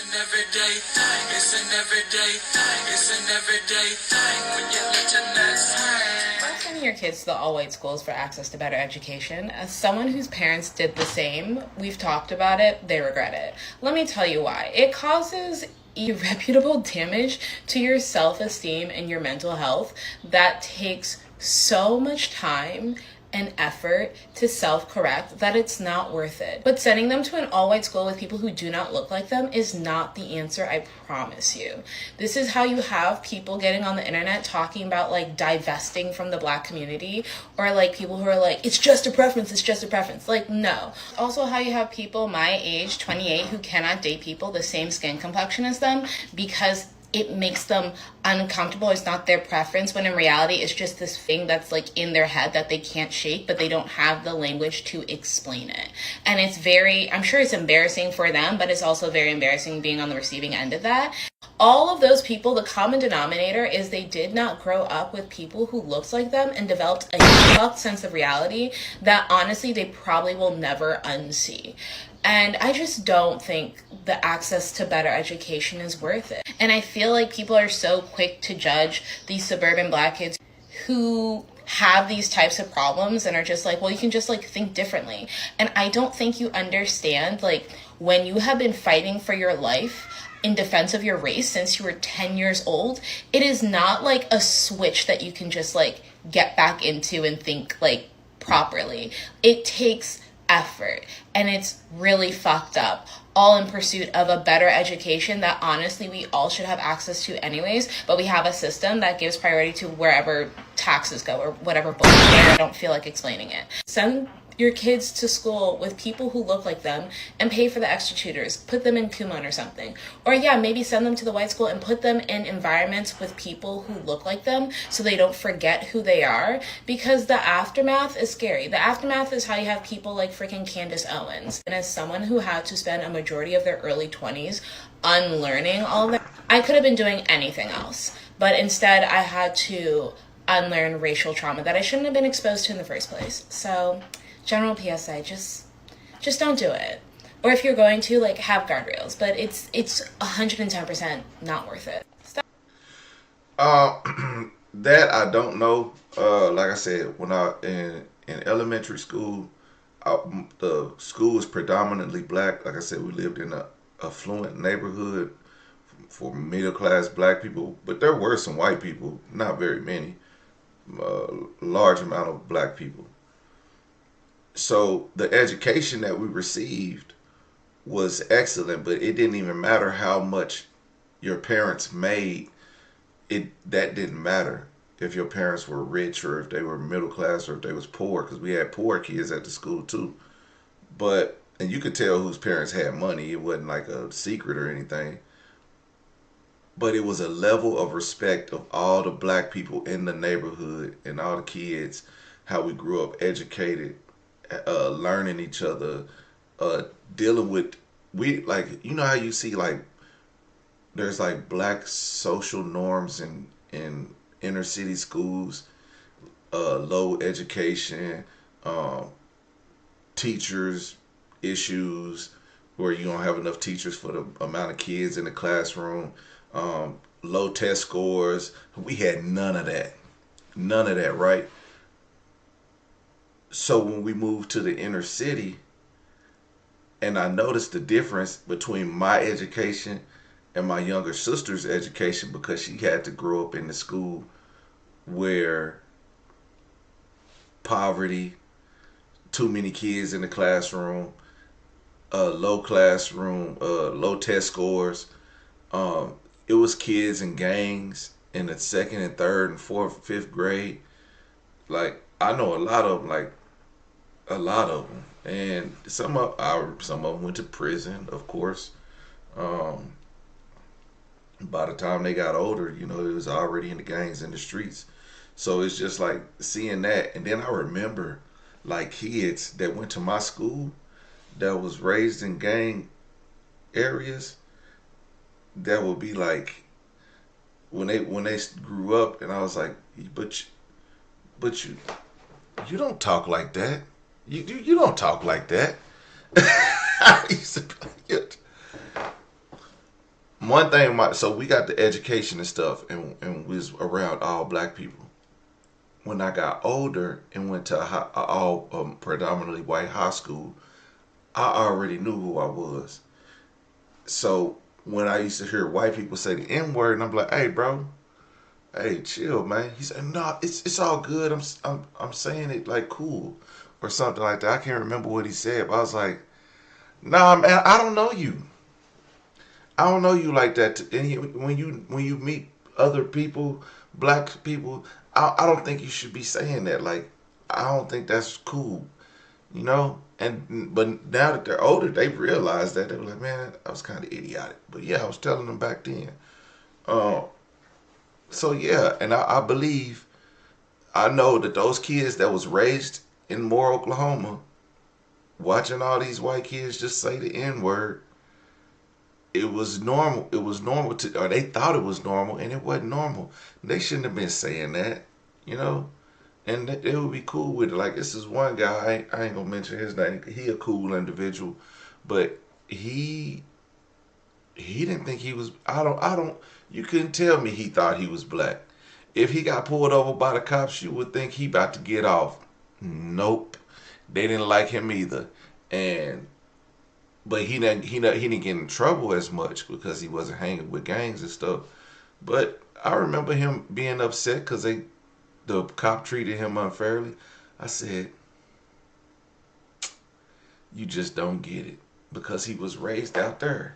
an everyday thing. It's an everyday thing. It's an everyday thing. When you let your nuts hang. Sending your kids to the all-white schools for access to better education. As someone whose parents did the same, we've talked about it, they regret it. Let me tell you why. It causes irreparable damage to your self-esteem and your mental health that takes so much time and effort to self-correct that it's not worth it. But sending them to an all-white school with people who do not look like them is not the answer, I promise you. This is how you have people getting on the internet talking about like divesting from the Black community, or like people who are like, it's just a preference, it's just a preference. Like, no. Also how you have people my age, 28, who cannot date people the same skin complexion as them because it makes them uncomfortable. It's not their preference, when in reality it's just this thing that's like in their head that they can't shake, but they don't have the language to explain it. And it's very, I'm sure it's embarrassing for them, but it's also very embarrassing being on the receiving end of that. All of those people, the common denominator is they did not grow up with people who looked like them and developed a fucked sense of reality that honestly they probably will never unsee. And I just don't think the access to better education is worth it. And I feel like people are so quick to judge these suburban Black kids who have these types of problems and are just like, well, you can just like think differently. And I don't think you understand, like, when you have been fighting for your life in defense of your race since you were 10 years old, it is not like a switch that you can just like get back into and think like properly. It takes effort, and it's really fucked up, all in pursuit of a better education that honestly we all should have access to anyways, but we have a system that gives priority to wherever taxes go or whatever bullshit. I don't feel like explaining it. Send your kids to school with people who look like them and pay for the extra tutors. Put them in Kumon or something. Or yeah, maybe send them to the white school and put them in environments with people who look like them so they don't forget who they are, because the aftermath is scary. The aftermath is how you have people like freaking Candace Owens. And as someone who had to spend a majority of their early 20s unlearning all of that, I could have been doing anything else. But instead I had to unlearn racial trauma that I shouldn't have been exposed to in the first place. So general PSA, just don't do it. Or if you're going to, like, have guardrails, but it's 110% not worth it. Stop. That I don't know. Like I said, when I in elementary school, the school was predominantly Black. Like I said, we lived in a affluent neighborhood for middle class Black people, but there were some white people, not very many. Large amount of Black people. So the education that we received was excellent, but it didn't even matter how much your parents made. That didn't matter if your parents were rich or if they were middle class or if they was poor, because we had poor kids at the school too. And you could tell whose parents had money. It wasn't like a secret or anything. But it was a level of respect of all the Black people in the neighborhood and all the kids, how we grew up educated, learning each other, dealing with, like, you know how you see like there's like Black social norms in inner city schools, low education, teachers issues where you don't have enough teachers for the amount of kids in the classroom, low test scores. We had none of that, right? So when we moved to the inner city, and I noticed the difference between my education and my younger sister's education, because she had to grow up in the school where poverty, too many kids in the classroom, low test scores. It was kids in gangs in the second and third and fourth, fifth grade. Like, I know a lot of them, and some of them went to prison, of course. By the time they got older, it was already in the gangs in the streets. So it's just like seeing that, and then I remember like kids that went to my school that was raised in gang areas that would be like, when they grew up, and I was like, but you don't talk like that. You don't talk like that. I used to be like, one thing, so we got the education and stuff, and we was around all black people. When I got older and went to a all predominantly white high school, I already knew who I was. So when I used to hear white people say the N word, and I'm like, "Hey, bro, hey, chill, man." He said, "No, it's all good. I'm saying it like cool, or something like that." I can't remember what he said, but I was like, "Nah, man, I don't know you. I don't know you like that." And when you meet other people, black people, I don't think you should be saying that. Like, I don't think that's cool, you know. And but now that they're older, they realize that they were like, "Man, I was kind of idiotic." But yeah, I was telling them back then. Uh, so yeah, and I believe I know that those kids that was raised in Moore, Oklahoma, watching all these white kids just say the N word, it was normal. It was normal to, or they thought it was normal, and it wasn't normal. They shouldn't have been saying that, you know. And they would be cool with it. Like, this is one guy. I ain't gonna mention his name. He a cool individual, but he didn't think he was. I don't. You couldn't tell me he thought he was black. If he got pulled over by the cops, you would think he about to get off. Nope, they didn't like him either, and but he didn't get in trouble as much because he wasn't hanging with gangs and stuff. But I remember him being upset because the cop treated him unfairly. I said, "You just don't get it," because he was raised out there.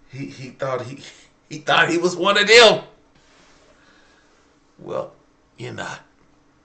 He thought he thought he was one of them. Well, you're not.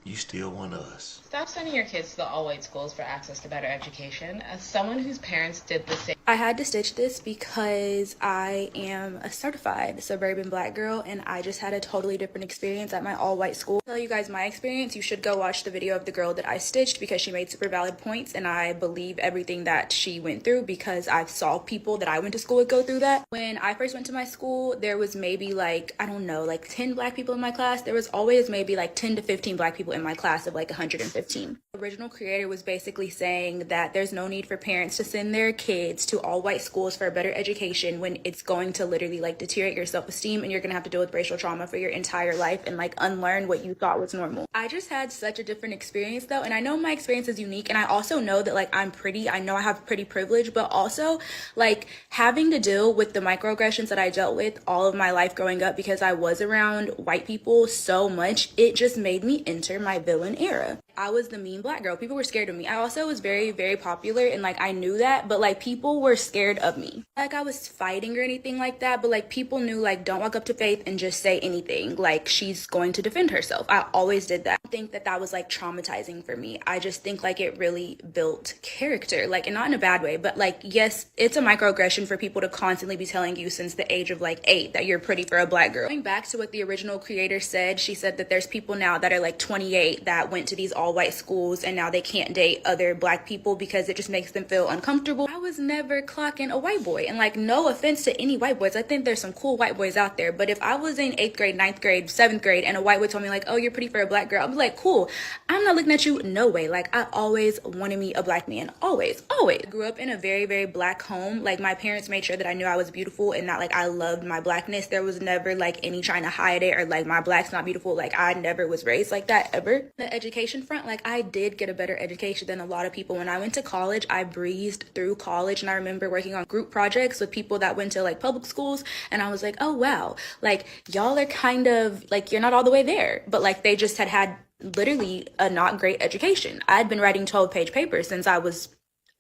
You still one of us. Stop sending your kids to the all-white schools for access to better education. As someone whose parents did the same. I had to stitch this because I am a certified suburban black girl and I just had a totally different experience at my all-white school. To tell you guys my experience, you should go watch the video of the girl that I stitched because she made super valid points and I believe everything that she went through because I saw people that I went to school with go through that. When I first went to my school, there was maybe like, I don't know, like 10 black people in my class. There was always maybe like 10 to 15 black people in my class of like 115. The original creator was basically saying that there's no need for parents to send their kids to all white schools for a better education when it's going to literally like deteriorate your self-esteem and you're gonna have to deal with racial trauma for your entire life and like unlearn what you thought was normal. I just had such a different experience though, and I know my experience is unique, and I also know that like I'm pretty, I know I have pretty privilege, but also like having to deal with the microaggressions that I dealt with all of my life growing up because I was around white people so much, it just made me enter my villain era. I was the mean black girl. People were scared of me. I also was very, very popular and like I knew that, but like people were scared of me. Like I was fighting or anything like that, but like people knew like don't walk up to Faith and just say anything. Like she's going to defend herself. I always did that. I think that that was like traumatizing for me. I just think like it really built character, like, and not in a bad way, but like, yes, it's a microaggression for people to constantly be telling you since the age of like 8 that you're pretty for a black girl. Going back to what the original creator said, she said that there's people now that are like 28 that went to these all white schools and now they can't date other black people because it just makes them feel uncomfortable. I was never clocking a white boy, and like no offense to any white boys, I think there's some cool white boys out there, but if I was in 8th grade, 9th grade, 7th grade and a white boy told me like, oh, you're pretty for a black girl, I'd be like, cool, I'm not looking at you, no way. Like I always wanted me a black man, always. Grew up in a very, very black home. Like my parents made sure that I knew I was beautiful and that like I loved my blackness. There was never like any trying to hide it or like my black's not beautiful. Like I never was raised like that ever. The education front, like I did get a better education than a lot of people. When I went to college, I breezed through college, and I remember working on group projects with people that went to like public schools, and I was like, oh wow, like y'all are kind of like, you're not all the way there, but like they just had literally a not great education. I'd been writing 12-page papers since I was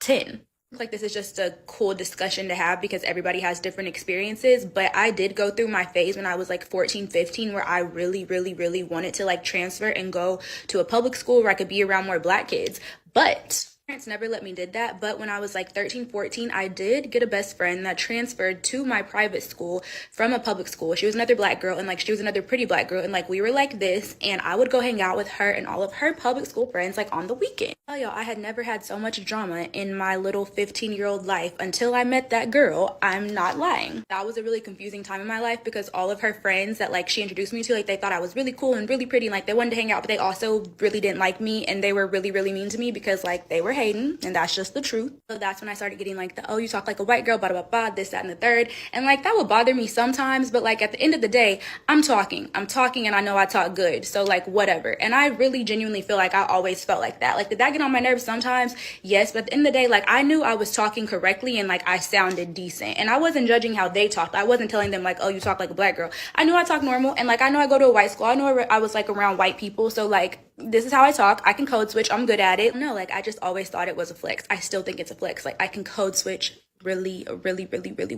10. Like this is just a cool discussion to have because everybody has different experiences, but I did go through my phase when I was like 14, 15 where I really, really, really wanted to like transfer and go to a public school where I could be around more black kids, but parents never let me did that. But when I was like 13, 14, I did get a best friend that transferred to my private school from a public school. She was another black girl, and like she was another pretty black girl, and like we were like this, and I would go hang out with her and all of her public school friends like on the weekend. Oh y'all, I had never had so much drama in my little 15-year-old life until I met that girl. I'm not lying. That was a really confusing time in my life because all of her friends that like she introduced me to, like they thought I was really cool and really pretty, and like they wanted to hang out, but they also really didn't like me, and they were really, really mean to me because like they were hating, and that's just the truth. So that's when I started getting like the, oh, you talk like a white girl, blah, blah, blah, this, that, and the third. And like that would bother me sometimes, but like at the end of the day, I'm talking, and I know I talk good. So like whatever. And I really genuinely feel like I always felt like that. Like, did that get on my nerves sometimes? Yes. But at the end of the day, like I knew I was talking correctly and like I sounded decent. And I wasn't judging how they talked. I wasn't telling them like, oh, you talk like a black girl. I knew I talk normal. And like, I know I go to a white school. I know I was like around white people. So like, this is how I talk. I can code switch. I'm good at it. No, like I just always thought it was a flex. I still think it's a flex. Like I can code switch really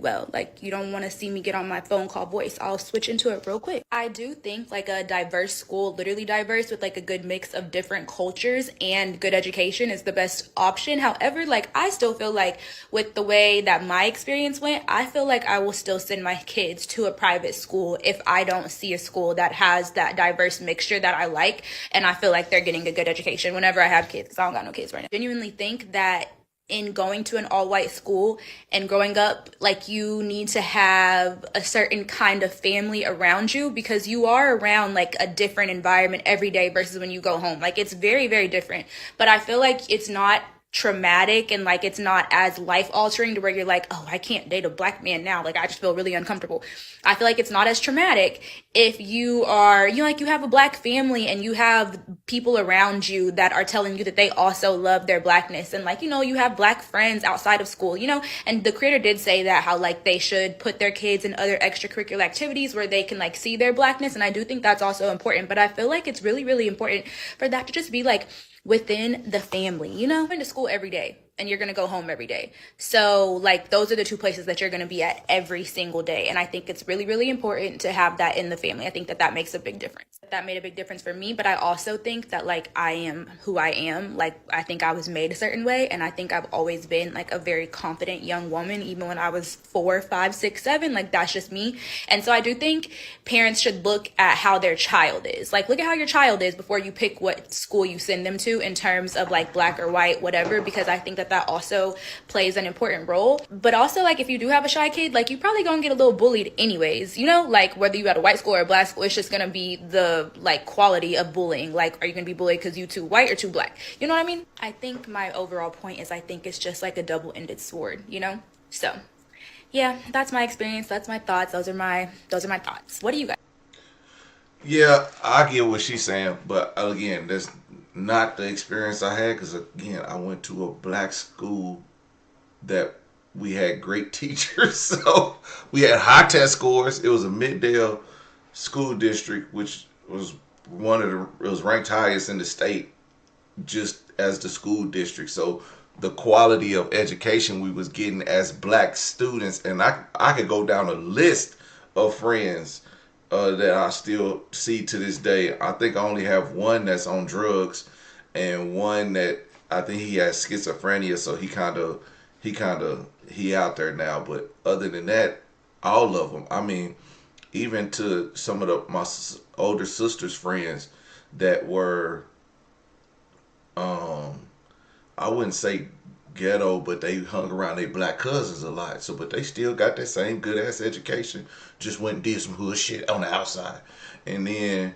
well. Like you don't want to see me get on my phone call voice. I'll switch into it real quick. I do think like a diverse school, literally diverse with like a good mix of different cultures and good education is the best option. However, like I still feel like with the way that my experience went, I feel like I will still send my kids to a private school if I don't see a school that has that diverse mixture that I like and I feel like they're getting a good education whenever I have kids, because I don't got no kids right now. I genuinely think that in going to an all-white school and growing up, like you need to have a certain kind of family around you because you are around like a different environment every day versus when you go home. Like it's very different, but I feel like it's not traumatic and like it's not as life altering to where you're like, oh, I can't date a black man now, like I just feel really uncomfortable. I feel like it's not as traumatic if you are, you know, like you have a black family and you have people around you that are telling you that they also love their blackness, and like, you know, you have black friends outside of school, you know. And the creator did say that how like they should put their kids in other extracurricular activities where they can like see their blackness, and I do think that's also important. But I feel like it's really important for that to just be like within the family, you know. Going to school every day and you're going to go home every day. So like those are the two places that you're going to be at every single day. And I think it's really important to have that in the family. I think that that makes a big difference. That made a big difference for me. But I also think that like I am who I am. Like I think I was made a certain way. And I think I've always been like a very confident young woman, even when I was 4, 5, 6, 7. Like that's just me. And so I do think parents should look at how their child is. Like look at how your child is before you pick what school you send them to in terms of like black or white, whatever, because I think that that also plays an important role. But also like if you do have a shy kid, like you probably gonna get a little bullied anyways, you know, like whether you at a white school or a black school, it's just gonna be the like quality of bullying. Like are you gonna be bullied because you too white or too black, you know what I mean? I think my overall point is I think it's just like a double-ended sword, you know. So yeah, that's my experience, that's my thoughts, those are my thoughts. What do you guys? Yeah, I get what she's saying, but again, that's not the experience I had because again, I went to a black school that we had great teachers, so we had high test scores. It was a Middale school district, which was it was ranked highest in the state, just as the school district. So the quality of education we was getting as black students, and I could go down a list of friends that I still see to this day. I think I only have one that's on drugs, and one that I think he has schizophrenia, so he out there now. But other than that, all of them. I mean, even to some of my older sister's friends that were, I wouldn't say ghetto, but they hung around their black cousins a lot. So, but they still got that same good ass education. Just went and did some hood shit on the outside, and then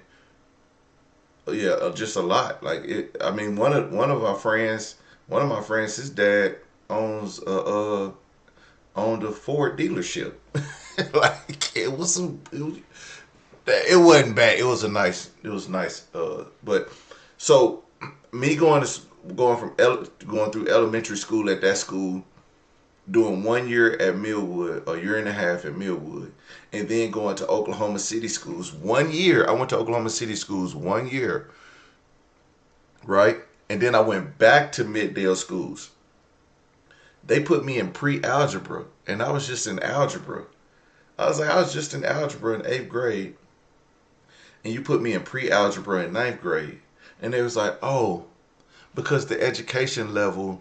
yeah, just a lot. Like it. I mean, one of my friends, his dad owned a Ford dealership. Like it was some. It wasn't bad. It was nice. But so me going through elementary school at that school, doing 1 year at Millwood, a year and a half at Millwood, and then going to Oklahoma City schools 1 year. I went to Oklahoma City schools 1 year, right? And then I went back to Middale schools. They put me in pre-algebra, and I was just in algebra. I was just in algebra in 8th grade, and you put me in pre-algebra in 9th grade. And they was like, oh, because the education level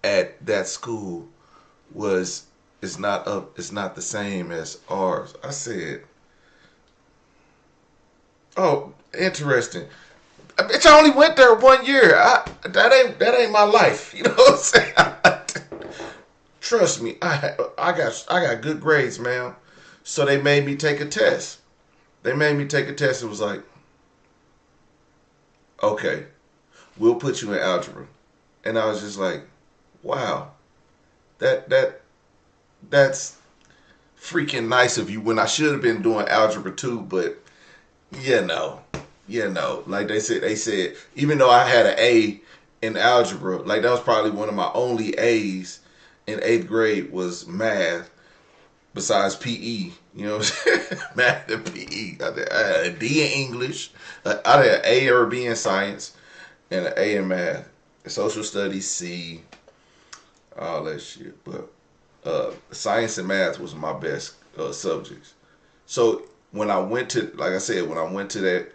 at that school is not the same as ours. I said, oh, interesting. Bitch, I only went there 1 year. That ain't my life. You know what I'm saying? Trust me, I got good grades, man. So they made me take a test. It was like, okay, we'll put you in algebra. And I was just like, wow, that's freaking nice of you. When I should have been doing algebra 2, but like they said, even though I had an A in algebra, like that was probably one of my only A's in 8th grade was math, besides PE. You know what I'm saying? Math and PE. I had a D in English. I had an A or a B in science and an A in math. Social studies, C, all that shit. But science and math was my best subjects. So when I went to, like I said, when I went to that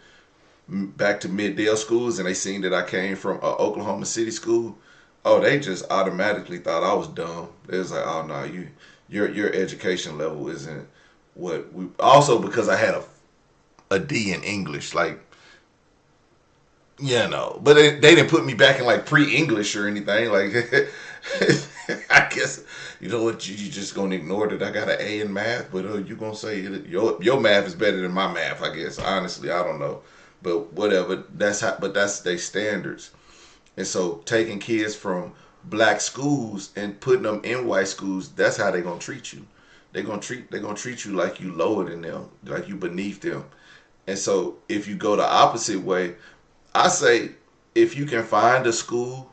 back to Middale schools and they seen that I came from Oklahoma City school, oh, they just automatically thought I was dumb. They was like, oh no, your education level isn't what we. Also because I had a D in English, like but they didn't put me back in like pre-English or anything. Like I guess you know what, you just gonna ignore that I got an A in math, but you gonna say your math is better than my math. I guess honestly, I don't know, but whatever. That's their standards. And so taking kids from black schools and putting them in white schools, that's how they're gonna treat you. They're gonna treat you like you lower than them, like you beneath them. And so if you go the opposite way, I say if you can find a school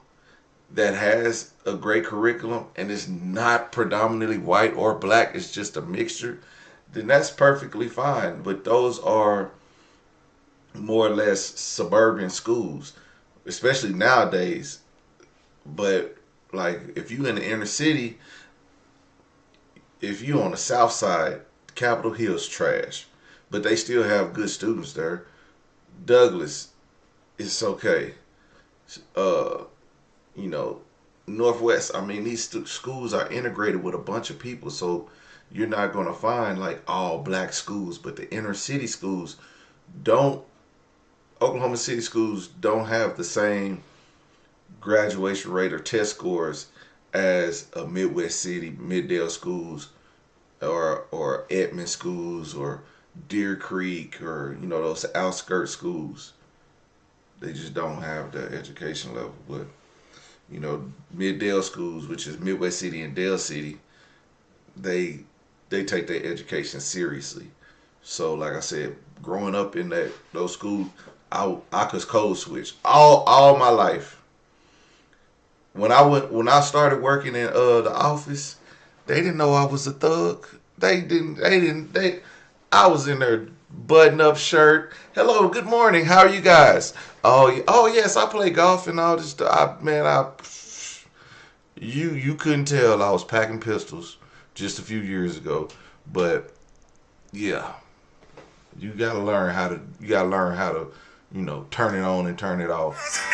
that has a great curriculum and it's not predominantly white or black, it's just a mixture, then that's perfectly fine. But those are more or less suburban schools, especially nowadays. But like if you in the inner city, if you on the south side, Capitol Hill's trash, but they still have good students there. Douglas, it's okay. Uh, you know, Northwest. I mean, these schools are integrated with a bunch of people, so you're not gonna find like all black schools, but the inner city schools don't. Oklahoma City schools don't have the same graduation rate or test scores as a Midwest City, Middale schools, or Edmond schools, or Deer Creek, or those outskirt schools. They just don't have the education level. But Middale schools, which is Midwest City and Dale City, they take their education seriously. So like I said, growing up in those schools, I could code switch all my life. When I started working in the office, they didn't know I was a thug. I was in there button up shirt. Hello, good morning. How are you guys? Oh yes, I play golf and all this stuff. You couldn't tell I was packing pistols just a few years ago. But yeah, you gotta learn how to turn it on and turn it off.